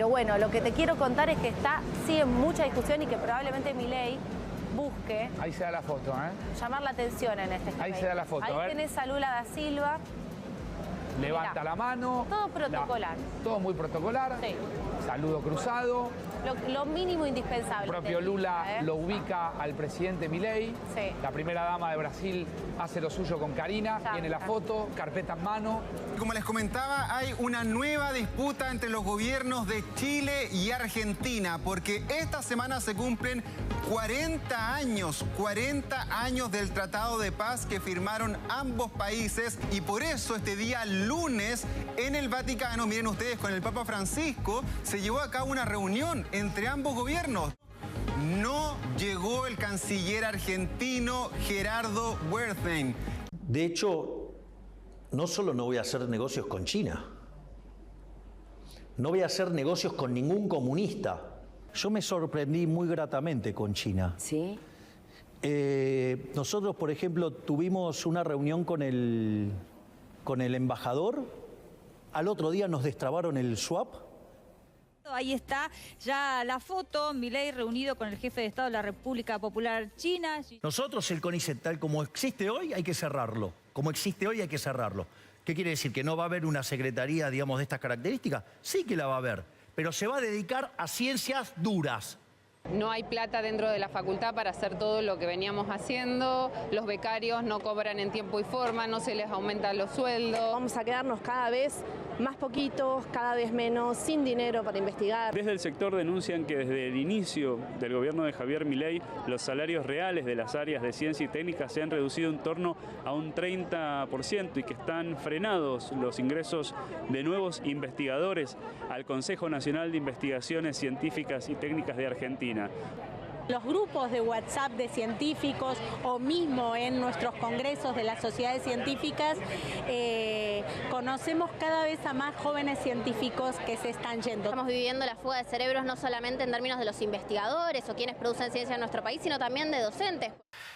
Pero bueno, lo que te quiero contar es que sigue mucha discusión y que probablemente Milei busque... Ahí se da la foto, ¿eh? Llamar la atención en este Ahí se da la foto, Ahí tenés a Lula da Silva. Levanta Mirá, la mano. todo protocolar. Todo muy protocolar. Sí. Saludo cruzado. Lo mínimo indispensable. El propio Lula lo ubica al presidente Milei. Sí. La primera dama de Brasil hace lo suyo con Karina. Tiene la foto, carpeta en mano. Como les comentaba, hay una nueva disputa entre los gobiernos de Chile y Argentina, porque esta semana se cumplen 40 años del Tratado de Paz que firmaron ambos países, y por eso este día lunes en el Vaticano, miren ustedes, con el Papa Francisco, se llevó a cabo una reunión entre ambos gobiernos. No llegó el canciller argentino Gerardo Wertheim. De hecho, no solo no voy a hacer negocios con China, no voy a hacer negocios con ningún comunista. Yo me sorprendí muy gratamente con China. ¿Sí? Nosotros, por ejemplo, tuvimos una reunión con el embajador. Al otro día nos destrabaron el swap. Ahí está ya la foto, Milei reunido con el jefe de Estado de la República Popular China. Nosotros el CONICET, tal como existe hoy, hay que cerrarlo. Como existe hoy, hay que cerrarlo. ¿Qué quiere decir? ¿Que no va a haber una secretaría, digamos, de estas características? Sí que la va a haber, pero se va a dedicar a ciencias duras. No hay plata dentro de la facultad para hacer todo lo que veníamos haciendo, los becarios no cobran en tiempo y forma, no se les aumentan los sueldos. Vamos a quedarnos cada vez más poquitos, cada vez menos, sin dinero para investigar. Desde el sector denuncian que desde el inicio del gobierno de Javier Milei, los salarios reales de las áreas de ciencia y técnica se han reducido en torno a un 30% y que están frenados los ingresos de nuevos investigadores al Consejo Nacional de Investigaciones Científicas y Técnicas de Argentina. Los grupos de WhatsApp de científicos o mismo en nuestros congresos de las sociedades científicas, conocemos cada vez a más jóvenes científicos que se están yendo. Estamos viviendo la fuga de cerebros no solamente en términos de los investigadores o quienes producen ciencia en nuestro país, sino también de docentes.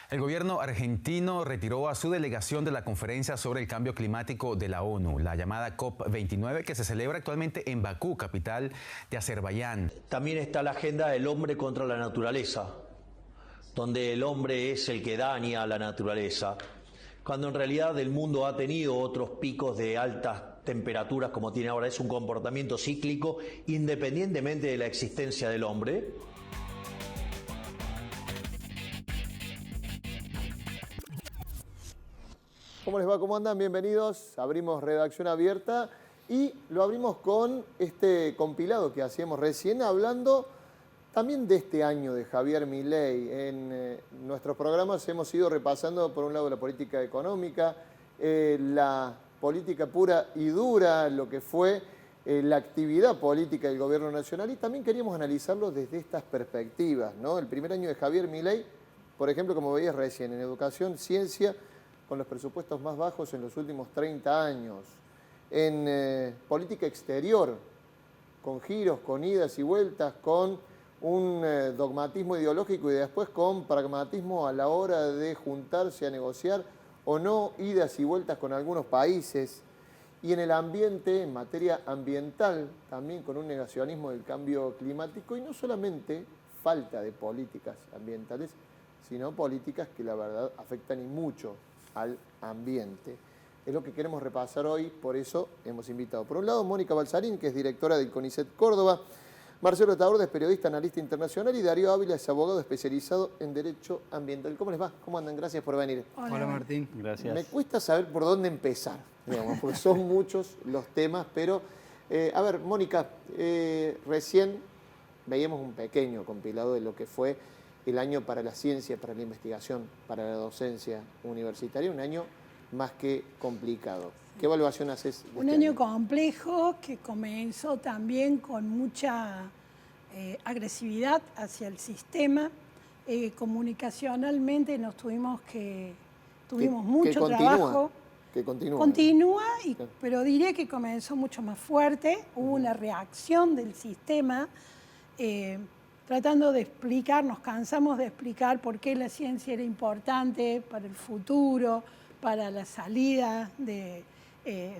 El gobierno argentino retiró a su delegación de la conferencia sobre el cambio climático de la ONU, la llamada COP29, que se celebra actualmente en Bakú, capital de Azerbaiyán. También está la agenda del hombre contra la naturaleza, donde el hombre es el que daña a la naturaleza, cuando en realidad el mundo ha tenido otros picos de altas temperaturas como tiene ahora. Es un comportamiento cíclico independientemente de la existencia del hombre. ¿Cómo les va? ¿Cómo andan? Bienvenidos. Abrimos Redacción Abierta y lo abrimos con este compilado que hacíamos recién, hablando también de este año de Javier Milei. En nuestros programas hemos ido repasando, por un lado, la política económica, la política pura y dura, lo que fue la actividad política del gobierno nacional, y también queríamos analizarlo desde estas perspectivas, ¿no? El primer año de Javier Milei, por ejemplo, como veías recién, en educación, ciencia, con los presupuestos más bajos en los últimos 30 años. En política exterior, con giros, con idas y vueltas, con un dogmatismo ideológico y después con pragmatismo a la hora de juntarse a negociar o no, idas y vueltas con algunos países. Y en el ambiente, en materia ambiental, también con un negacionismo del cambio climático, y no solamente falta de políticas ambientales, sino políticas que la verdad afectan y mucho al ambiente. Es lo que queremos repasar hoy, por eso hemos invitado, por un lado, Mónica Balsarín, que es directora del CONICET Córdoba, Marcelo Taurde es periodista, analista internacional, y Darío Ávila es abogado especializado en Derecho Ambiental. ¿Cómo les va? ¿Cómo andan? Gracias por venir. Hola Martín. Gracias. Me cuesta saber por dónde empezar, digamos, porque son muchos los temas, pero, a ver, Mónica, recién veíamos un pequeño compilado de lo que fue el año para la ciencia, para la investigación, para la docencia universitaria, un año más que complicado. ¿Qué evaluación haces de Un este año complejo que comenzó también con mucha agresividad hacia el sistema. Comunicacionalmente tuvimos mucho trabajo. Que continúa. Continúa, pero diría que comenzó mucho más fuerte. Hubo una reacción del sistema tratando de explicar, nos cansamos de explicar por qué la ciencia era importante para el futuro, para la salida de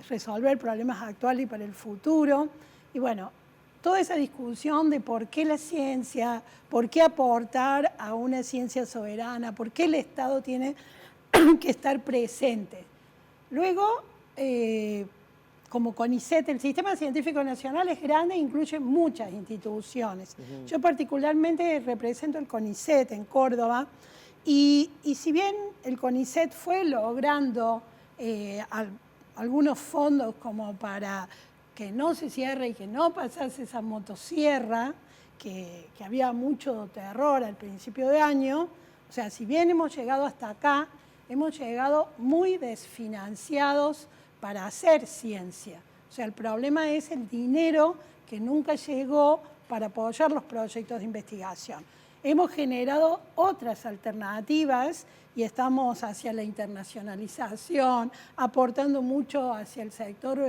resolver problemas actuales y para el futuro. Y bueno, toda esa discusión de por qué la ciencia, por qué aportar a una ciencia soberana, por qué el Estado tiene que estar presente. Luego, como CONICET, el Sistema Científico Nacional es grande e incluye muchas instituciones. Yo particularmente represento el CONICET en Córdoba y si bien el CONICET fue logrando algunos fondos como para que no se cierre y que no pasase esa motosierra, que había mucho terror al principio de año, o sea, si bien hemos llegado hasta acá, hemos llegado muy desfinanciados para hacer ciencia. O sea, el problema es el dinero que nunca llegó para apoyar los proyectos de investigación. Hemos generado otras alternativas y estamos hacia la internacionalización, aportando mucho hacia el sector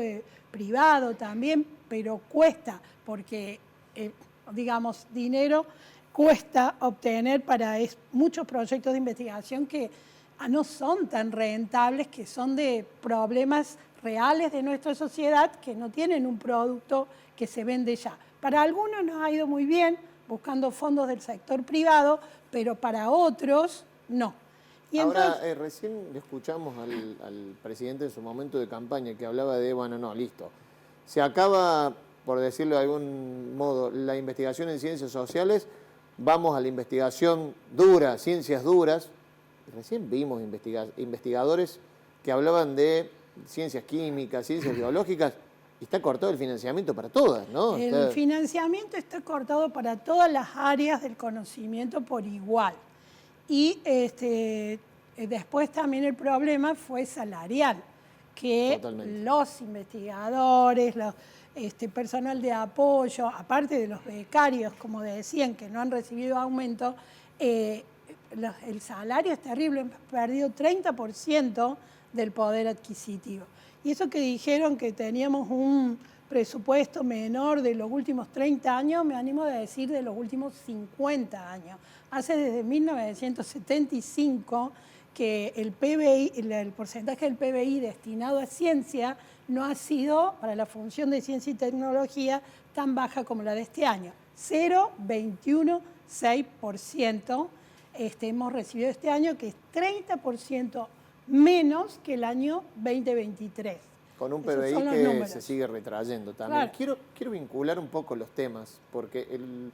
privado también, pero cuesta, porque, digamos, dinero cuesta obtener para muchos proyectos de investigación que no son tan rentables, que son de problemas reales de nuestra sociedad, que no tienen un producto que se vende ya. Para algunos nos ha ido muy bien, buscando fondos del sector privado, pero para otros no. Y ahora, entonces, recién le escuchamos al presidente en su momento de campaña que hablaba de, bueno, no, listo. Se acaba, por decirlo de algún modo, la investigación en ciencias sociales, vamos a la investigación dura, ciencias duras. Recién vimos investigadores que hablaban de ciencias químicas, ciencias biológicas, y está cortado el financiamiento para todas, ¿no? El financiamiento está cortado para todas las áreas del conocimiento por igual. Y después también el problema fue salarial, que totalmente. Los investigadores, personal de apoyo, aparte de los becarios, como decían, que no han recibido aumento, el salario es terrible, hemos perdido 30% del poder adquisitivo. Y eso que dijeron que teníamos un presupuesto menor de los últimos 30 años, me animo a decir de los últimos 50 años. Hace desde 1975 que el PBI, el porcentaje del PBI destinado a ciencia no ha sido, para la función de ciencia y tecnología, tan baja como la de este año. 0,216% hemos recibido este año, que es 30% menos que el año 2023. Con un PBI que se sigue retrayendo también. Claro. Quiero vincular un poco los temas, porque el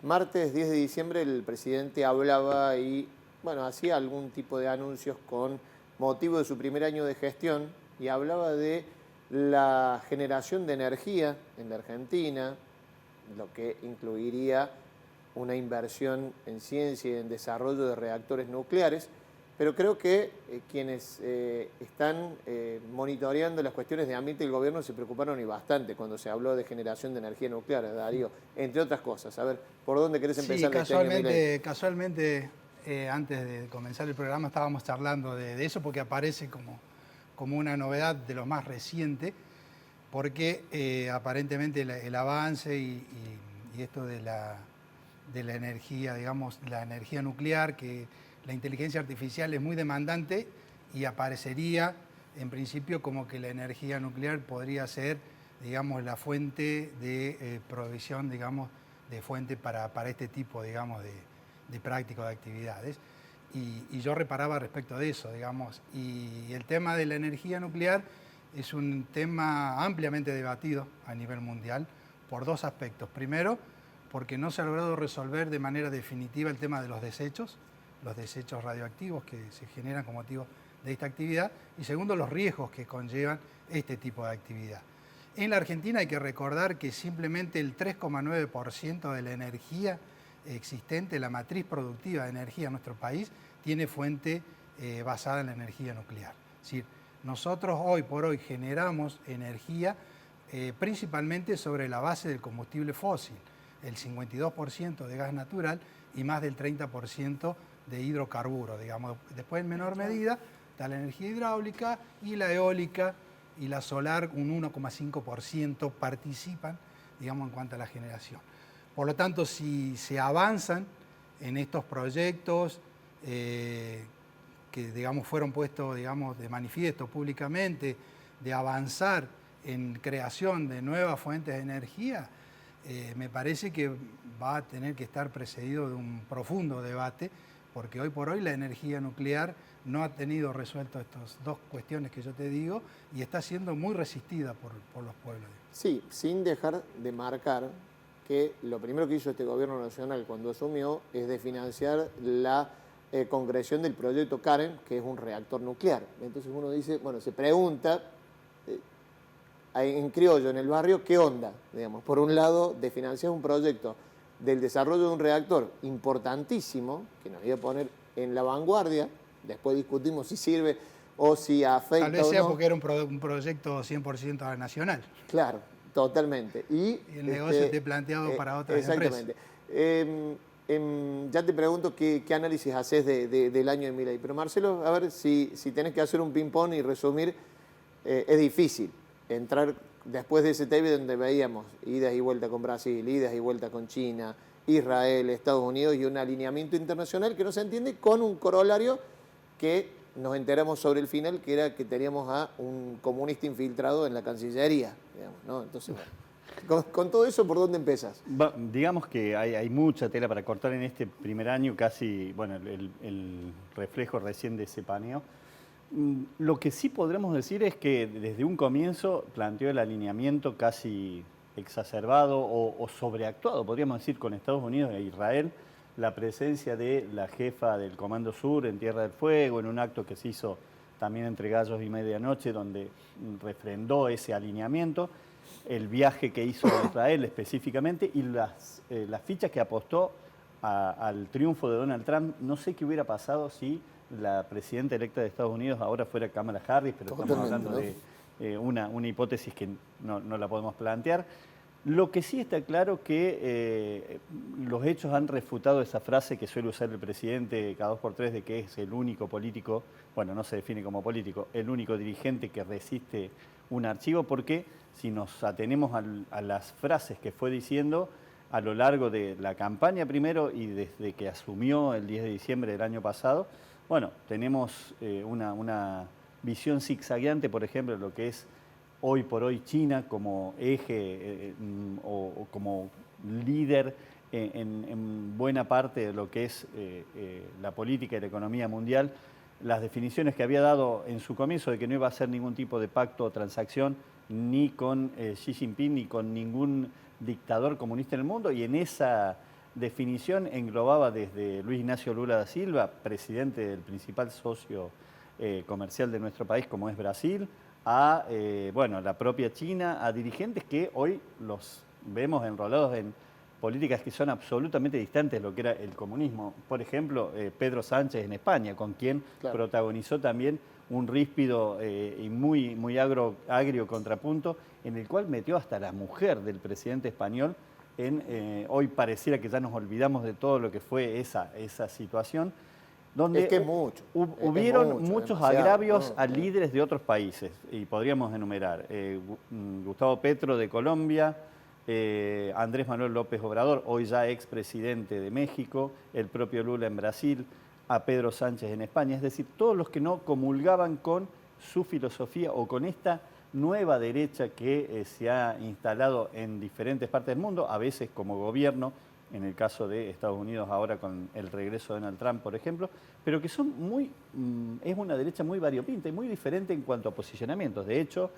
martes 10 de diciembre el presidente hablaba y, bueno, hacía algún tipo de anuncios con motivo de su primer año de gestión y hablaba de la generación de energía en la Argentina, lo que incluiría una inversión en ciencia y en desarrollo de reactores nucleares, pero creo que quienes están monitoreando las cuestiones de ambiente del gobierno se preocuparon y bastante cuando se habló de generación de energía nuclear, Darío, entre otras cosas. A ver, ¿por dónde querés empezar? Sí, casualmente antes de comenzar el programa estábamos charlando de eso, porque aparece como una novedad de lo más reciente, porque aparentemente el avance y esto de la energía, digamos, la energía nuclear, que la inteligencia artificial es muy demandante y aparecería en principio como que la energía nuclear podría ser, digamos, la fuente de provisión, digamos, de fuente para este tipo, digamos, de prácticas, de actividades. Y yo reparaba respecto de eso, digamos, y el tema de la energía nuclear es un tema ampliamente debatido a nivel mundial por dos aspectos. Primero, porque no se ha logrado resolver de manera definitiva el tema de los desechos radioactivos que se generan con motivo de esta actividad, y segundo, los riesgos que conllevan este tipo de actividad. En la Argentina hay que recordar que simplemente el 3,9% de la energía existente, la matriz productiva de energía en nuestro país, tiene fuente basada en la energía nuclear. Es decir, nosotros hoy por hoy generamos energía principalmente sobre la base del combustible fósil, el 52% de gas natural y más del 30% de hidrocarburos, digamos. Después, en menor medida, está la energía hidráulica y la eólica y la solar, un 1,5% participan, digamos, en cuanto a la generación. Por lo tanto, si se avanzan en estos proyectos que, digamos, fueron puestos, digamos, de manifiesto públicamente, de avanzar en creación de nuevas fuentes de energía, me parece que va a tener que estar precedido de un profundo debate, porque hoy por hoy la energía nuclear no ha tenido resuelto estas dos cuestiones que yo te digo y está siendo muy resistida por los pueblos. Sí, sin dejar de marcar que lo primero que hizo este gobierno nacional cuando asumió es de financiar la concreción del proyecto Karen, que es un reactor nuclear. Entonces uno dice, bueno, se pregunta en criollo, en el barrio, ¿qué onda? Digamos, por un lado, de financiar un proyecto del desarrollo de un reactor importantísimo, que nos iba a poner en la vanguardia, después discutimos si sirve o si afecta. Tal vez sea o no. porque era un proyecto 100% nacional. Claro, totalmente. Y el negocio esté planteado para otras exactamente. empresas. Ya te pregunto qué análisis haces del año de Milei, pero Marcelo, a ver si tenés que hacer un ping-pong y resumir, es difícil entrar después de ese TV donde veíamos idas y vueltas con Brasil, idas y vueltas con China, Israel, Estados Unidos y un alineamiento internacional que no se entiende, con un corolario que nos enteramos sobre el final, que era que teníamos a un comunista infiltrado en la Cancillería, digamos, ¿no? Entonces, bueno, con todo eso, ¿por dónde empiezas? Digamos que hay mucha tela para cortar en este primer año, casi, bueno, el reflejo recién de ese paneo. Lo que sí podremos decir es que desde un comienzo planteó el alineamiento casi exacerbado o sobreactuado, podríamos decir, con Estados Unidos e Israel, la presencia de la jefa del Comando Sur en Tierra del Fuego, en un acto que se hizo también entre gallos y medianoche, donde refrendó ese alineamiento, el viaje que hizo a Israel específicamente y las fichas que apostó al triunfo de Donald Trump. No sé qué hubiera pasado si la presidenta electa de Estados Unidos ahora fuera Kamala Harris, pero estamos hablando de una hipótesis que no la podemos plantear. Lo que sí está claro que los hechos han refutado esa frase que suele usar el presidente cada 2x3 de que es el único político, bueno, no se define como político, el único dirigente que resiste un archivo, porque si nos atenemos a las frases que fue diciendo a lo largo de la campaña primero y desde que asumió el 10 de diciembre del año pasado, bueno, tenemos una visión zigzagueante, por ejemplo, de lo que es hoy por hoy China como eje o como líder en buena parte de lo que es la política y la economía mundial. Las definiciones que había dado en su comienzo de que no iba a hacer ningún tipo de pacto o transacción ni con Xi Jinping ni con ningún dictador comunista en el mundo, y en esa definición englobaba desde Luis Ignacio Lula da Silva, presidente del principal socio comercial de nuestro país como es Brasil, a la propia China, a dirigentes que hoy los vemos enrolados en políticas que son absolutamente distantes de lo que era el comunismo. Por ejemplo, Pedro Sánchez en España, con quien protagonizó también un ríspido y muy agrio contrapunto, en el cual metió hasta la mujer del presidente español. Hoy pareciera que ya nos olvidamos de todo lo que fue esa situación, donde es que es mucho, hubieron muchos agravios a líderes de otros países, y podríamos enumerar Gustavo Petro de Colombia, Andrés Manuel López Obrador, hoy ya expresidente de México, el propio Lula en Brasil, a Pedro Sánchez en España, es decir, todos los que no comulgaban con su filosofía o con esta nueva derecha que se ha instalado en diferentes partes del mundo, a veces como gobierno, en el caso de Estados Unidos ahora con el regreso de Donald Trump, por ejemplo, pero que son es una derecha muy variopinta y muy diferente en cuanto a posicionamientos. De hecho,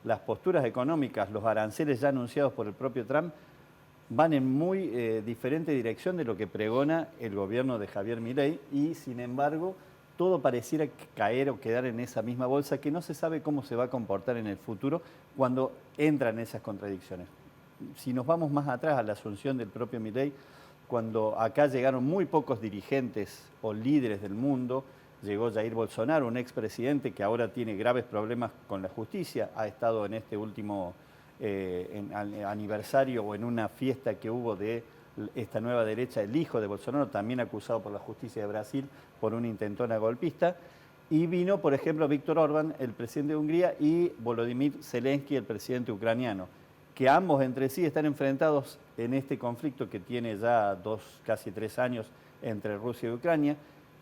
las posturas económicas, los aranceles ya anunciados por el propio Trump, van en muy diferente dirección de lo que pregona el gobierno de Javier Milei, y sin embargo todo pareciera caer o quedar en esa misma bolsa que no se sabe cómo se va a comportar en el futuro cuando entran esas contradicciones. Si nos vamos más atrás a la asunción del propio Milei, cuando acá llegaron muy pocos dirigentes o líderes del mundo, llegó Jair Bolsonaro, un expresidente que ahora tiene graves problemas con la justicia, ha estado en este último aniversario o en una fiesta que hubo de esta nueva derecha, el hijo de Bolsonaro, también acusado por la justicia de Brasil por una intentona golpista. Y vino, por ejemplo, Víctor Orbán, el presidente de Hungría, y Volodymyr Zelensky, el presidente ucraniano, que ambos entre sí están enfrentados en este conflicto que tiene ya casi 3 años entre Rusia y Ucrania,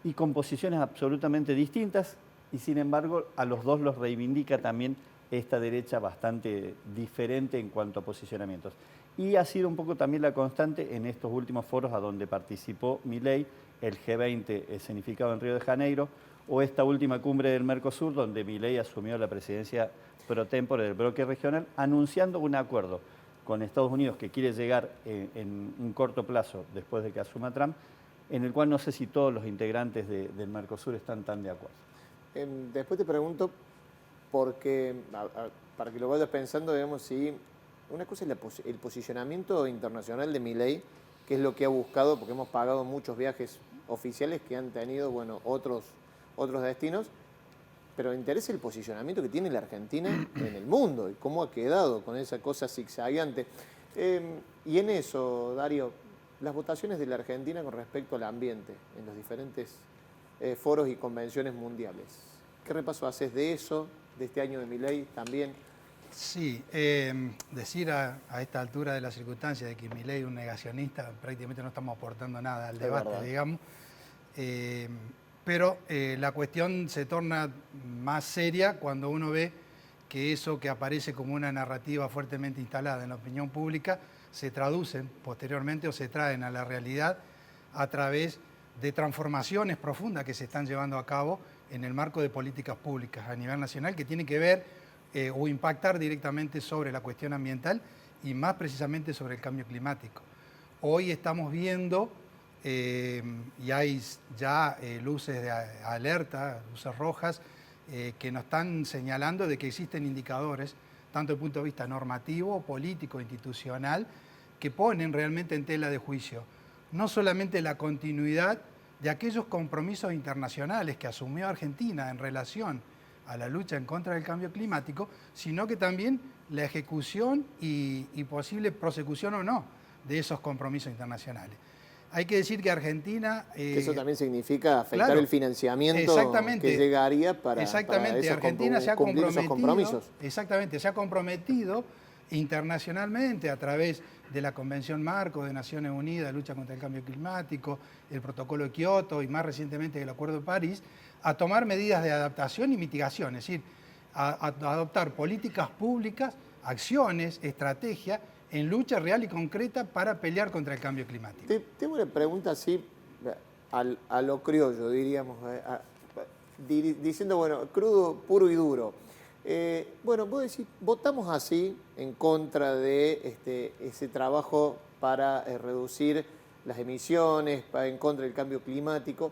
y con posiciones absolutamente distintas, y sin embargo a los dos los reivindica también esta derecha bastante diferente en cuanto a posicionamientos. y ha sido un poco también la constante en estos últimos foros a donde participó Milei, el G20 escenificado en Río de Janeiro, o esta última cumbre del Mercosur, donde Milei asumió la presidencia pro tempore del bloque regional, anunciando un acuerdo con Estados Unidos que quiere llegar en un corto plazo después de que asuma Trump, en el cual no sé si todos los integrantes del Mercosur están tan de acuerdo. Después te pregunto, porque para que lo vayas pensando, digamos, si una cosa es el posicionamiento internacional de Milei, que es lo que ha buscado, porque hemos pagado muchos viajes oficiales que han tenido, bueno, otros destinos, pero interesa el posicionamiento que tiene la Argentina en el mundo y cómo ha quedado con esa cosa zigzagueante. Y en eso, Darío, las votaciones de la Argentina con respecto al ambiente en los diferentes foros y convenciones mundiales. ¿Qué repaso haces de eso, de este año de Milei también? Sí, decir a esta altura de las circunstancias de que Milei es un negacionista, prácticamente no estamos aportando nada al debate, digamos. Pero la cuestión se torna más seria cuando uno ve que eso que aparece como una narrativa fuertemente instalada en la opinión pública se traducen posteriormente o se traen a la realidad a través de transformaciones profundas que se están llevando a cabo en el marco de políticas públicas a nivel nacional que tienen que ver o impactar directamente sobre la cuestión ambiental y más precisamente sobre el cambio climático. Hoy estamos viendo y hay ya luces de alerta, luces rojas, que nos están señalando de que existen indicadores, tanto desde el punto de vista normativo, político, institucional, que ponen realmente en tela de juicio no solamente la continuidad de aquellos compromisos internacionales que asumió Argentina en relación a la lucha en contra del cambio climático, sino que también la ejecución y posible prosecución o no de esos compromisos internacionales. Hay que decir que Argentina... eso también significa afectar el financiamiento que llegaría para esos Argentina se ha comprometido, compromisos. Exactamente, se ha comprometido internacionalmente a través de la Convención Marco de Naciones Unidas de Lucha contra el Cambio Climático, el Protocolo de Kioto y más recientemente el Acuerdo de París, a tomar medidas de adaptación y mitigación, es decir, a adoptar políticas públicas, acciones, estrategias en lucha real y concreta para pelear contra el cambio climático. Tengo una pregunta así, a lo criollo, diríamos, diciendo, bueno, crudo, puro y duro. Bueno, vos decís, votamos así en contra de ese trabajo para reducir las emisiones, en contra del cambio climático.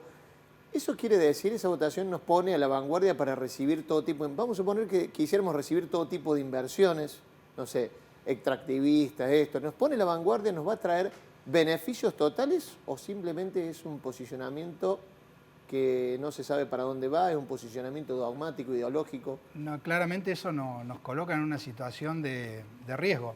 Eso quiere decir, esa votación nos pone a la vanguardia para recibir todo tipo, vamos a suponer que quisiéramos recibir todo tipo de inversiones, no sé, extractivistas, esto, ¿nos pone a la vanguardia, nos va a traer beneficios totales o simplemente es un posicionamiento que no se sabe para dónde va, es un posicionamiento dogmático, ideológico? No, claramente eso nos coloca en una situación de riesgo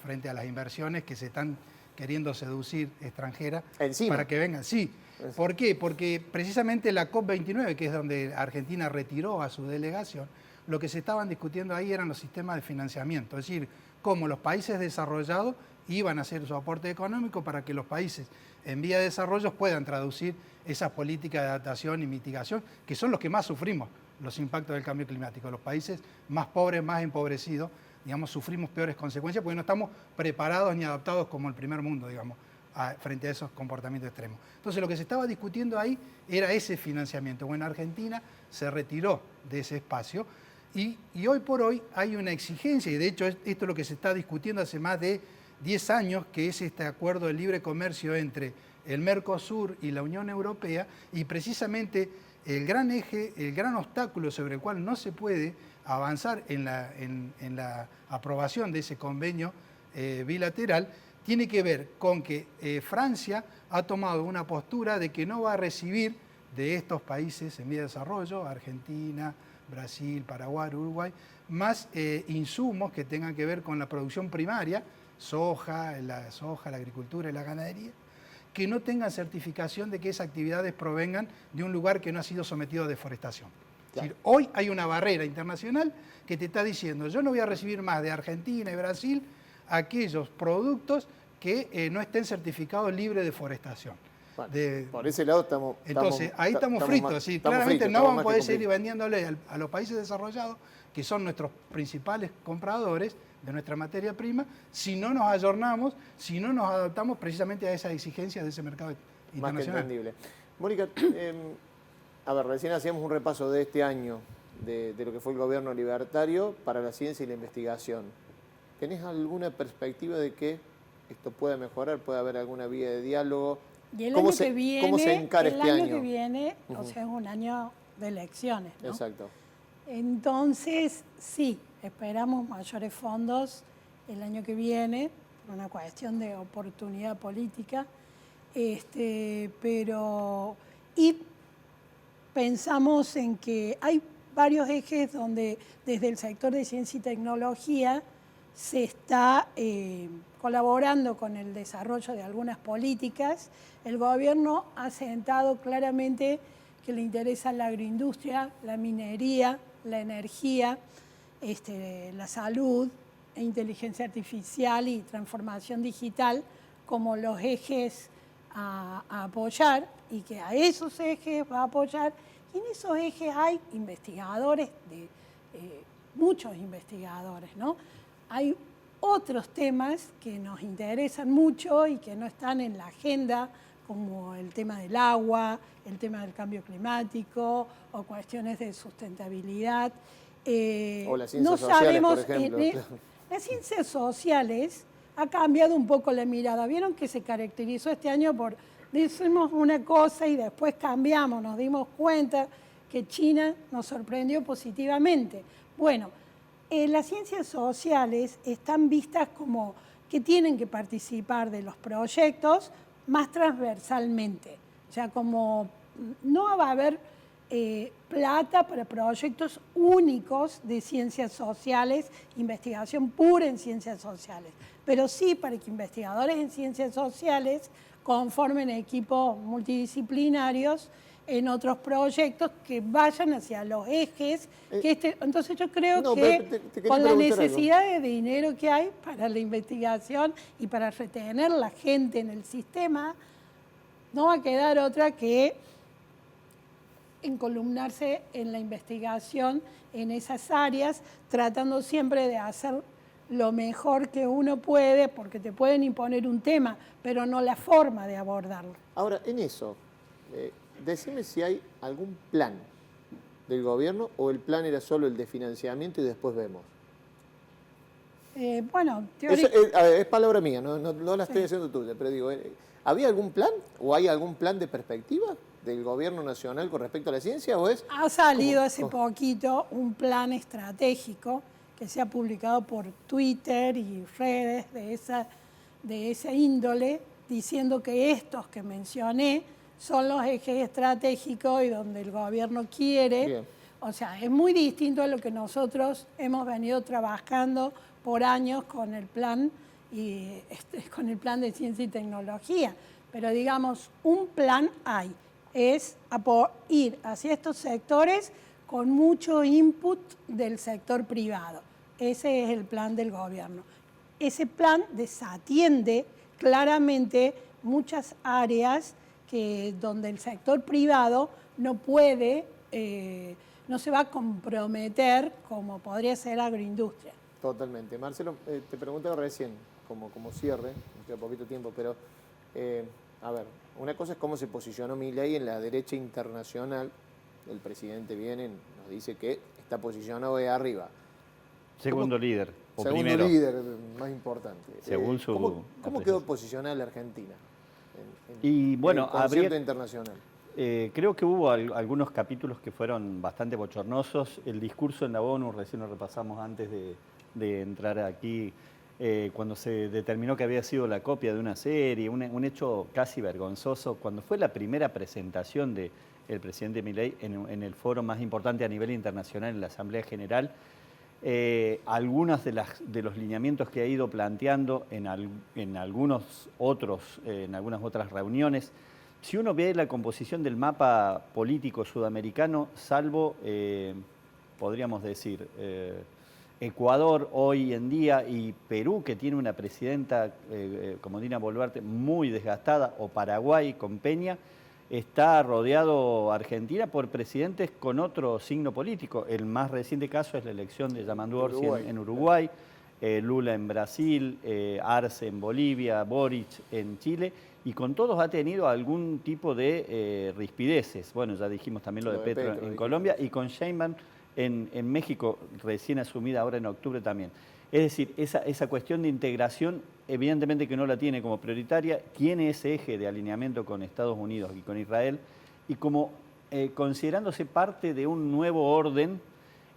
frente a las inversiones que se están queriendo seducir extranjeras para que vengan. Sí, ¿por qué? Porque precisamente la COP29, que es donde Argentina retiró a su delegación, lo que se estaban discutiendo ahí eran los sistemas de financiamiento, es decir, cómo los países desarrollados iban a hacer su aporte económico para que los países en vía de desarrollo puedan traducir esas políticas de adaptación y mitigación, que son los que más sufrimos los impactos del cambio climático. Los países más pobres, más empobrecidos, digamos, sufrimos peores consecuencias porque no estamos preparados ni adaptados como el primer mundo, digamos, frente a esos comportamientos extremos. Entonces, lo que se estaba discutiendo ahí era ese financiamiento. Bueno, Argentina se retiró de ese espacio y hoy por hoy hay una exigencia, y de hecho esto es lo que se está discutiendo hace más de 10 años, que es este acuerdo de libre comercio entre el Mercosur y la Unión Europea, y precisamente el gran eje, el gran obstáculo sobre el cual no se puede avanzar en la aprobación de ese convenio bilateral, tiene que ver con que Francia ha tomado una postura de que no va a recibir de estos países en vía de desarrollo, Argentina, Brasil, Paraguay, Uruguay, más insumos que tengan que ver con la producción primaria, la agricultura y la ganadería, que no tengan certificación de que esas actividades provengan de un lugar que no ha sido sometido a deforestación. Es decir, hoy hay una barrera internacional que te está diciendo, yo no voy a recibir más de Argentina y Brasil aquellos productos que no estén certificados libres de deforestación. Bueno, por ese lado estamos... Entonces, ahí estamos fritos, sí, claramente no vamos a poder seguir vendiéndole a los países desarrollados, que son nuestros principales compradores, de nuestra materia prima si no nos ayornamos, si no nos adaptamos precisamente a esas exigencias de ese mercado internacional. Más que entendible. Mónica, a ver, recién hacíamos un repaso de este año de lo que fue el gobierno libertario para la ciencia y la investigación. ¿Tenés alguna perspectiva de que esto pueda mejorar, puede haber alguna vía de diálogo? Y el ¿Cómo año se, que viene, ¿Cómo se encara este año? El año que viene, o sea, es un año de elecciones, ¿no? Exacto. Entonces, sí, esperamos mayores fondos el año que viene, por una cuestión de oportunidad política, pero y pensamos en que hay varios ejes donde desde el sector de ciencia y tecnología se está colaborando con el desarrollo de algunas políticas. El gobierno ha sentado claramente que le interesa la agroindustria, la minería, la energía, la salud, inteligencia artificial y transformación digital como los ejes a apoyar, y que a esos ejes va a apoyar. Y en esos ejes hay investigadores, muchos investigadores, ¿no? Hay otros temas que nos interesan mucho y que no están en la agenda, como el tema del agua, el tema del cambio climático o cuestiones de sustentabilidad. O las ciencias sociales, por ejemplo. Las ciencias sociales ha cambiado un poco la mirada. Vieron que se caracterizó este año por decimos una cosa y después cambiamos, nos dimos cuenta que China nos sorprendió positivamente. Bueno, las ciencias sociales están vistas como que tienen que participar de los proyectos más transversalmente. O sea, como no va a haber plata para proyectos únicos de ciencias sociales, investigación pura en ciencias sociales, pero sí para que investigadores en ciencias sociales conformen equipos multidisciplinarios en otros proyectos que vayan hacia los ejes. Entonces yo creo que con la necesidad de dinero que hay para la investigación y para retener la gente en el sistema, no va a quedar otra que encolumnarse en la investigación en esas áreas, tratando siempre de hacer lo mejor que uno puede, porque te pueden imponer un tema, pero no la forma de abordarlo. Ahora, en eso, decime si hay algún plan del gobierno o el plan era solo el de financiamiento y después vemos. Bueno, es palabra mía, no la estoy haciendo tuya, pero digo, ¿había algún plan o hay algún plan de perspectiva del gobierno nacional con respecto a la ciencia o es...? Ha salido hace poquito un plan estratégico que se ha publicado por Twitter y redes de esa índole, diciendo que estos que mencioné son los ejes estratégicos y donde el gobierno quiere. Bien. O sea, es muy distinto a lo que nosotros hemos venido trabajando por años con el plan de ciencia y tecnología. Pero digamos, un plan hay, es ir hacia estos sectores con mucho input del sector privado. Ese es el plan del gobierno. Ese plan desatiende claramente muchas áreas donde el sector privado no puede, no se va a comprometer como podría ser agroindustria. Totalmente. Marcelo, te preguntaba recién, como cierre, me queda poquito tiempo, pero a ver, una cosa es cómo se posicionó Milei en la derecha internacional. El presidente viene, nos dice que está posicionado de arriba. Segundo líder. Segundo primero. líder, más importante. Según su ¿Cómo quedó posicionada la Argentina y bueno, en el concierto internacional? Creo que hubo algunos capítulos que fueron bastante bochornosos. El discurso en la ONU, recién lo repasamos antes de entrar aquí, cuando se determinó que había sido la copia de una serie, un hecho casi vergonzoso, cuando fue la primera presentación del presidente Milei en el foro más importante a nivel internacional, en la Asamblea General. Algunos de los lineamientos que ha ido planteando en algunas otras reuniones. Si uno ve la composición del mapa político sudamericano, salvo, podríamos decir, Ecuador hoy en día y Perú, que tiene una presidenta como Dina Boluarte muy desgastada, o Paraguay con Peña, está rodeado Argentina por presidentes con otro signo político. El más reciente caso es la elección de Yamandu Orsi en Uruguay. Lula en Brasil, Arce en Bolivia, Boric en Chile, y con todos ha tenido algún tipo de rispideces. Bueno, ya dijimos también lo de Petro en Colombia, y con Sheinbaum en México, recién asumida ahora en octubre también. Es decir, esa cuestión de integración, evidentemente que no la tiene como prioritaria, tiene ese eje de alineamiento con Estados Unidos y con Israel, y como considerándose parte de un nuevo orden,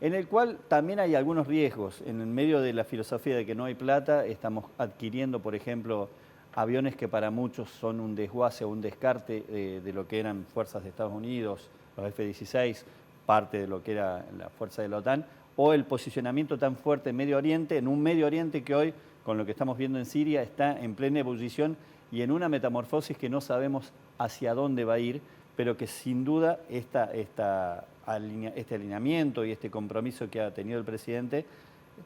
en el cual también hay algunos riesgos. En el medio de la filosofía de que no hay plata, estamos adquiriendo, por ejemplo, aviones que para muchos son un desguace o un descarte de lo que eran fuerzas de Estados Unidos, los F-16, parte de lo que era la fuerza de la OTAN, o el posicionamiento tan fuerte en Medio Oriente, en un Medio Oriente que hoy, con lo que estamos viendo en Siria, está en plena ebullición y en una metamorfosis que no sabemos hacia dónde va a ir, pero que sin duda este alineamiento y este compromiso que ha tenido el presidente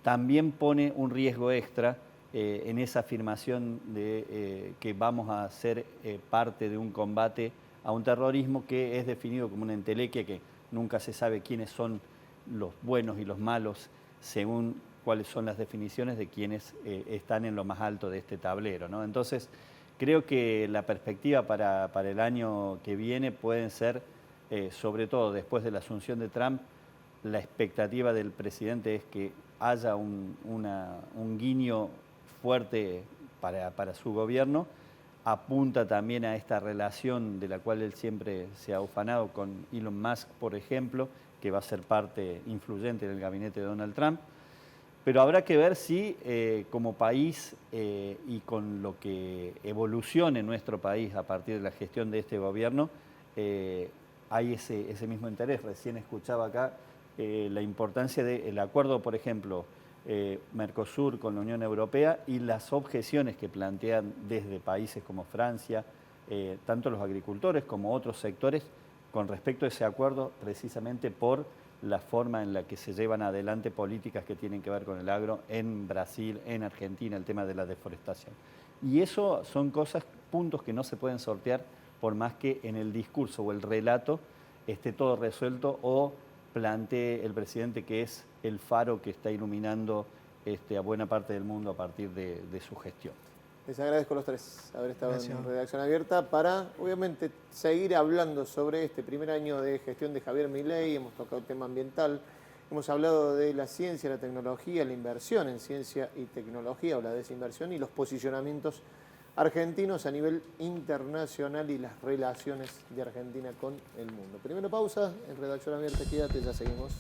también pone un riesgo extra en esa afirmación de que vamos a ser parte de un combate a un terrorismo que es definido como una entelequia, que nunca se sabe quiénes son los buenos y los malos según cuáles son las definiciones de quienes están en lo más alto de este tablero, ¿no? Entonces, creo que la perspectiva para el año que viene pueden ser, sobre todo después de la asunción de Trump, la expectativa del presidente es que haya un guiño fuerte para su gobierno. Apunta también a esta relación de la cual él siempre se ha ufanado con Elon Musk, por ejemplo, que va a ser parte influyente del gabinete de Donald Trump. Pero habrá que ver si como país y con lo que evolucione nuestro país a partir de la gestión de este gobierno, hay ese mismo interés. Recién escuchaba acá la importancia del acuerdo, por ejemplo, Mercosur con la Unión Europea y las objeciones que plantean desde países como Francia, tanto los agricultores como otros sectores, con respecto a ese acuerdo, precisamente por la forma en la que se llevan adelante políticas que tienen que ver con el agro en Brasil, en Argentina, el tema de la deforestación. Y eso son puntos que no se pueden sortear por más que en el discurso o el relato esté todo resuelto o plantee el presidente que es el faro que está iluminando a buena parte del mundo a partir de su gestión. Les agradezco a los tres haber estado en Redacción Abierta para, obviamente, seguir hablando sobre este primer año de gestión de Javier Milei. Hemos tocado el tema ambiental, hemos hablado de la ciencia, la tecnología, la inversión en ciencia y tecnología o la desinversión y los posicionamientos argentinos a nivel internacional y las relaciones de Argentina con el mundo. Primero pausa en Redacción Abierta, quédate, ya seguimos.